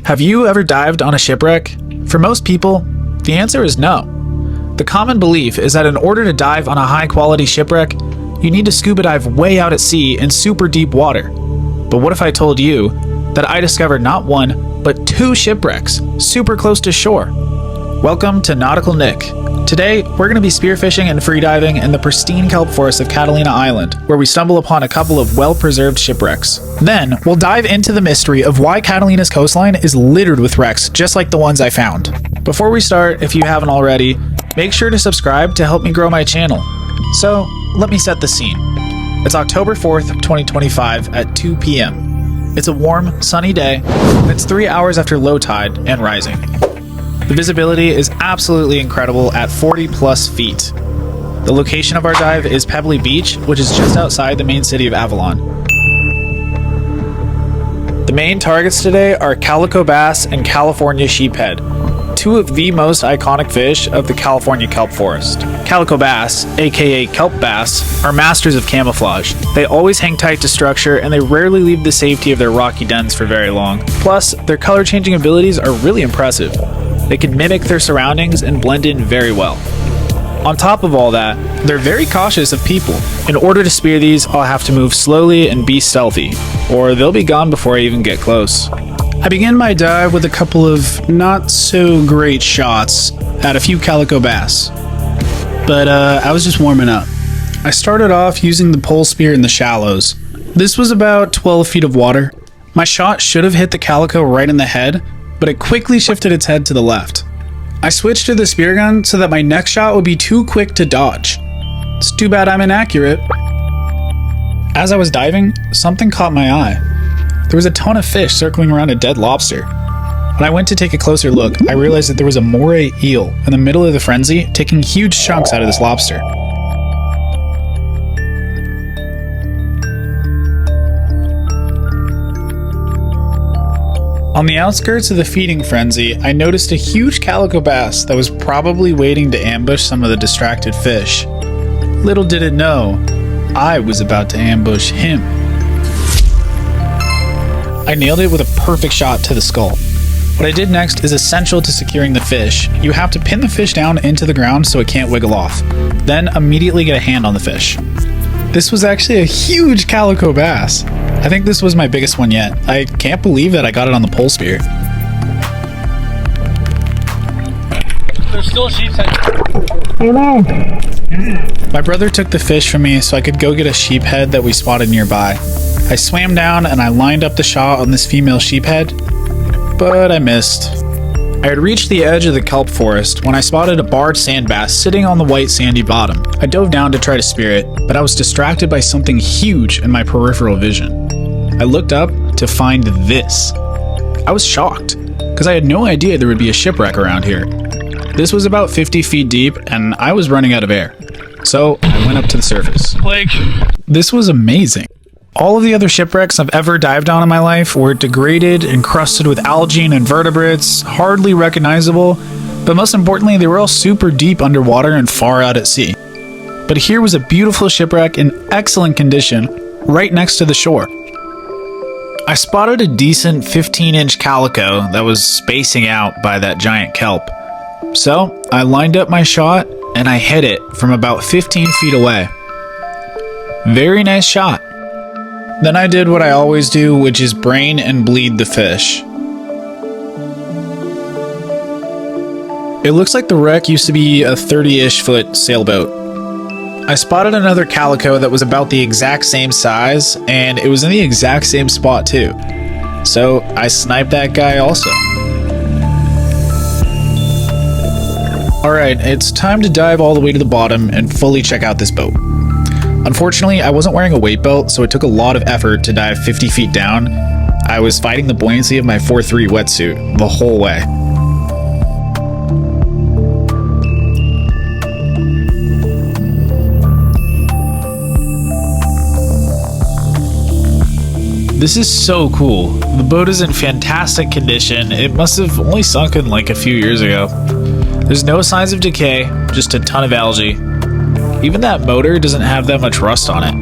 Have you ever dived on a shipwreck? For most people, the answer is no. The common belief is that in order to dive on a high-quality shipwreck, you need to scuba dive way out at sea in super deep water. But what if I told you that I discovered not one, but 2 shipwrecks super close to shore? Welcome to Nautical Nick. Today, we're going to be spearfishing and freediving in the pristine kelp forest of Catalina Island, where we stumble upon a couple of well-preserved shipwrecks. Then, we'll dive into the mystery of why Catalina's coastline is littered with wrecks just like the ones I found. Before we start, if you haven't already, make sure to subscribe to help me grow my channel. So, let me set the scene. It's October 4th, 2025 at 2 p.m. It's a warm, sunny day, and it's 3 hours after low tide and rising. The visibility is absolutely incredible at 40 plus feet. The location of our dive is Pebbly Beach, which is just outside the main city of Avalon. The main targets today are calico bass and California sheephead, 2 of the most iconic fish of the California kelp forest. Calico bass, aka kelp bass, are masters of camouflage. They always hang tight to structure and they rarely leave the safety of their rocky dens for very long. Plus, their color changing abilities are really impressive. They can mimic their surroundings and blend in very well. On top of all that, they're very cautious of people. In order to spear these, I'll have to move slowly and be stealthy, or they'll be gone before I even get close. I began my dive with a couple of not so great shots at a few calico bass, but I was just warming up. I started off using the pole spear in the shallows. This was about 12 feet of water. My shot should have hit the calico right in the head, but it quickly shifted its head to the left. I switched to the spear gun so that my next shot would be too quick to dodge. It's too bad I'm inaccurate. As I was diving, something caught my eye. There was a ton of fish circling around a dead lobster. When I went to take a closer look, I realized that there was a moray eel in the middle of the frenzy, taking huge chunks out of this lobster. On the outskirts of the feeding frenzy, I noticed a huge calico bass that was probably waiting to ambush some of the distracted fish. Little did it know, I was about to ambush him. I nailed it with a perfect shot to the skull. What I did next is essential to securing the fish. You have to pin the fish down into the ground so it can't wiggle off. Then immediately get a hand on the fish. This was actually a huge calico bass. I think this was my biggest one yet. I can't believe that I got it on the pole spear. There's still a sheep's head. Hello. My brother took the fish from me so I could go get a sheephead that we spotted nearby. I swam down and I lined up the shot on this female sheephead, but I missed. I had reached the edge of the kelp forest when I spotted a barred sand bass sitting on the white sandy bottom. I dove down to try to spear it, but I was distracted by something huge in my peripheral vision. I looked up to find this. I was shocked, because I had no idea there would be a shipwreck around here. This was about 50 feet deep, and I was running out of air. So I went up to the surface. Blake. This was amazing. All of the other shipwrecks I've ever dived on in my life were degraded, encrusted with algae and invertebrates, hardly recognizable, but most importantly, they were all super deep underwater and far out at sea. But here was a beautiful shipwreck in excellent condition, right next to the shore. I spotted a decent 15-inch calico that was spacing out by that giant kelp. So I lined up my shot and I hit it from about 15 feet away. Very nice shot. Then I did what I always do, which is brain and bleed the fish. It looks like the wreck used to be a 30-ish foot sailboat. I spotted another calico that was about the exact same size, and it was in the exact same spot too. So I sniped that guy also. Alright, it's time to dive all the way to the bottom and fully check out this boat. Unfortunately, I wasn't wearing a weight belt, so it took a lot of effort to dive 50 feet down. I was fighting the buoyancy of my 4-3 wetsuit the whole way. This is so cool. The boat is in fantastic condition. It must have only sunken like a few years ago. There's no signs of decay, just a ton of algae. Even that motor doesn't have that much rust on it.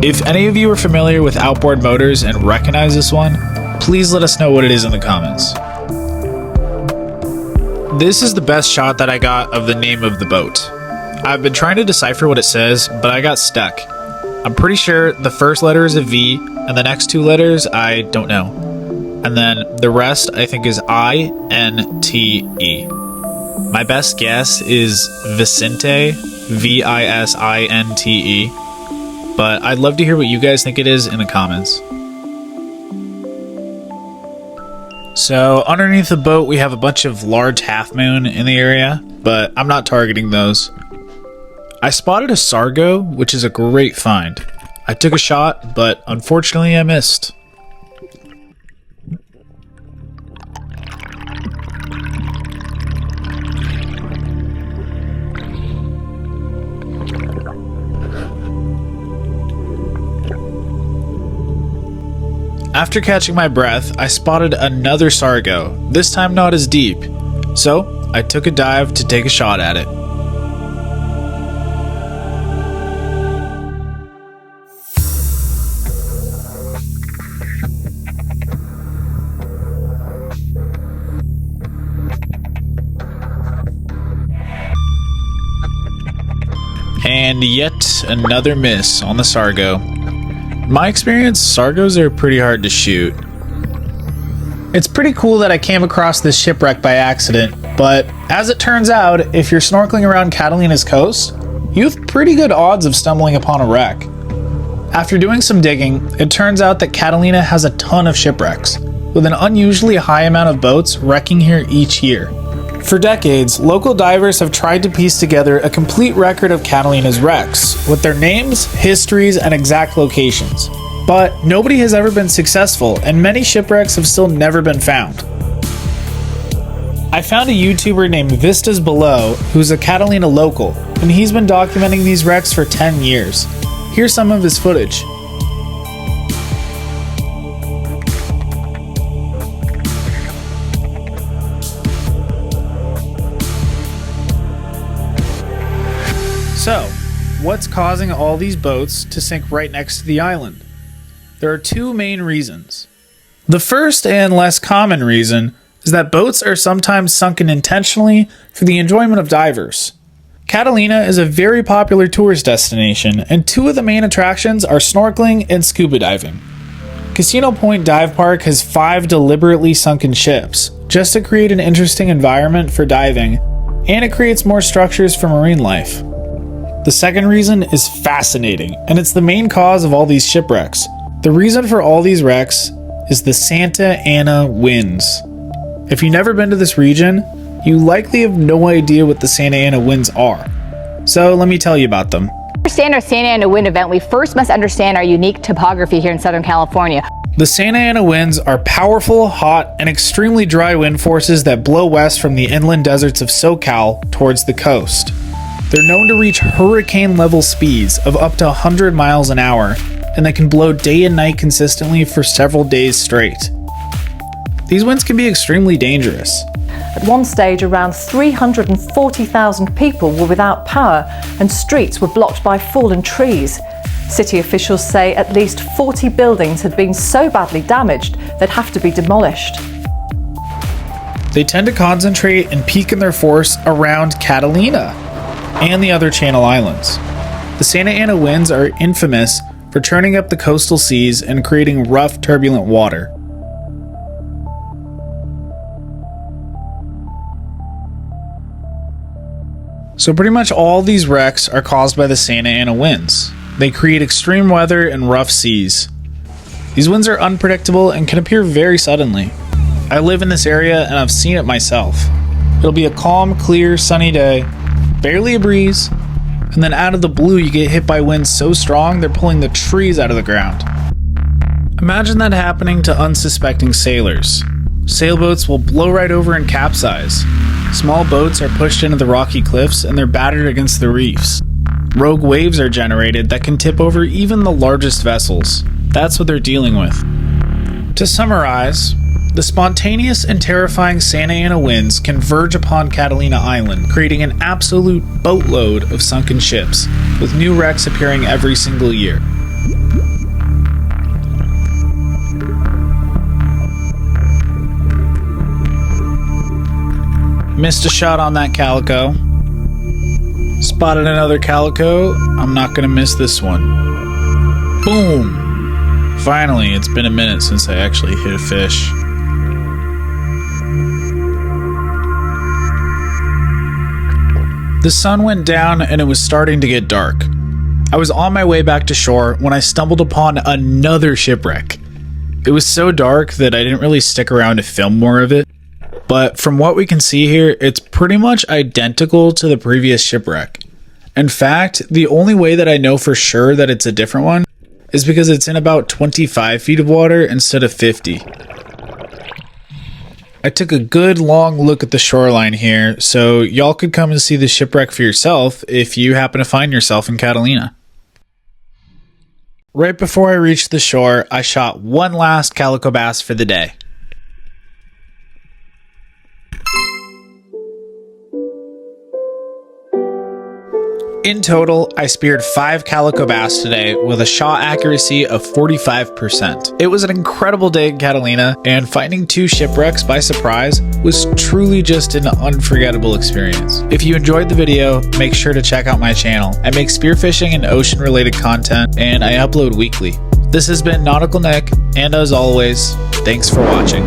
If any of you are familiar with outboard motors and recognize this one, Please let us know what it is in the comments. This is the best shot that I got of the name of the boat. I've been trying to decipher what it says, but I got stuck. I'm pretty sure the first letter is a V, and the next two letters I don't know. And then the rest I think is I-N-T-E. My best guess is Vicente, V-I-S-I-N-T-E. But I'd love to hear what you guys think it is in the comments. So underneath the boat we have a bunch of large half moon in the area, but I'm not targeting those. I spotted a sargo, which is a great find. I took a shot, but unfortunately I missed. After catching my breath, I spotted another sargo, this time not as deep, so I took a dive to take a shot at it. And yet another miss on the sargo. In my experience, sargos are pretty hard to shoot. It's pretty cool that I came across this shipwreck by accident, but as it turns out, if you're snorkeling around Catalina's coast, you have pretty good odds of stumbling upon a wreck. After doing some digging, it turns out that Catalina has a ton of shipwrecks, with an unusually high amount of boats wrecking here each year. For decades, local divers have tried to piece together a complete record of Catalina's wrecks, with their names, histories, and exact locations. But nobody has ever been successful, and many shipwrecks have still never been found. I found a YouTuber named Vistas Below, who's a Catalina local, and he's been documenting these wrecks for 10 years. Here's some of his footage. So, what's causing all these boats to sink right next to the island? There are two main reasons. The first and less common reason is that boats are sometimes sunken intentionally for the enjoyment of divers. Catalina is a very popular tourist destination, and two of the main attractions are snorkeling and scuba diving. Casino Point Dive Park has 5 deliberately sunken ships, just to create an interesting environment for diving, and it creates more structures for marine life. The second reason is fascinating, and it's the main cause of all these shipwrecks. The reason for all these wrecks is the Santa Ana winds. If you've never been to this region, you likely have no idea what the Santa Ana winds are. So let me tell you about them. To understand our Santa Ana wind event, we first must understand our unique topography here in Southern California. The Santa Ana winds are powerful, hot, and extremely dry wind forces that blow west from the inland deserts of SoCal towards the coast. They're known to reach hurricane-level speeds of up to 100 miles an hour, and they can blow day and night consistently for several days straight. These winds can be extremely dangerous. At one stage, around 340,000 people were without power, and streets were blocked by fallen trees. City officials say at least 40 buildings had been so badly damaged they'd have to be demolished. They tend to concentrate and peak in their force around Catalina and the other Channel Islands. The Santa Ana winds are infamous for turning up the coastal seas and creating rough, turbulent water. So pretty much all these wrecks are caused by the Santa Ana winds. They create extreme weather and rough seas. These winds are unpredictable and can appear very suddenly. I live in this area and I've seen it myself. It'll be a calm, clear, sunny day, barely a breeze, and then out of the blue you get hit by winds so strong they're pulling the trees out of the ground. Imagine that happening to unsuspecting sailors. Sailboats will blow right over and capsize. Small boats are pushed into the rocky cliffs and they're battered against the reefs. Rogue waves are generated that can tip over even the largest vessels. That's what they're dealing with. To summarize, the spontaneous and terrifying Santa Ana winds converge upon Catalina Island, creating an absolute boatload of sunken ships, with new wrecks appearing every single year. Missed a shot on that calico. Spotted another calico. I'm not gonna miss this one. Boom! Finally, it's been a minute since I actually hit a fish. The sun went down and it was starting to get dark. I was on my way back to shore when I stumbled upon another shipwreck. It was so dark that I didn't really stick around to film more of it, but from what we can see here, it's pretty much identical to the previous shipwreck. In fact, the only way that I know for sure that it's a different one is because it's in about 25 feet of water instead of 50. I took a good long look at the shoreline here, so y'all could come and see the shipwreck for yourself if you happen to find yourself in Catalina. Right before I reached the shore, I shot one last calico bass for the day. In total, I speared 5 calico bass today with a shot accuracy of 45%. It was an incredible day in Catalina, and finding 2 shipwrecks by surprise was truly just an unforgettable experience. If you enjoyed the video, make sure to check out my channel. I make spearfishing and ocean related content, and I upload weekly. This has been Nautical Nick, and as always, thanks for watching.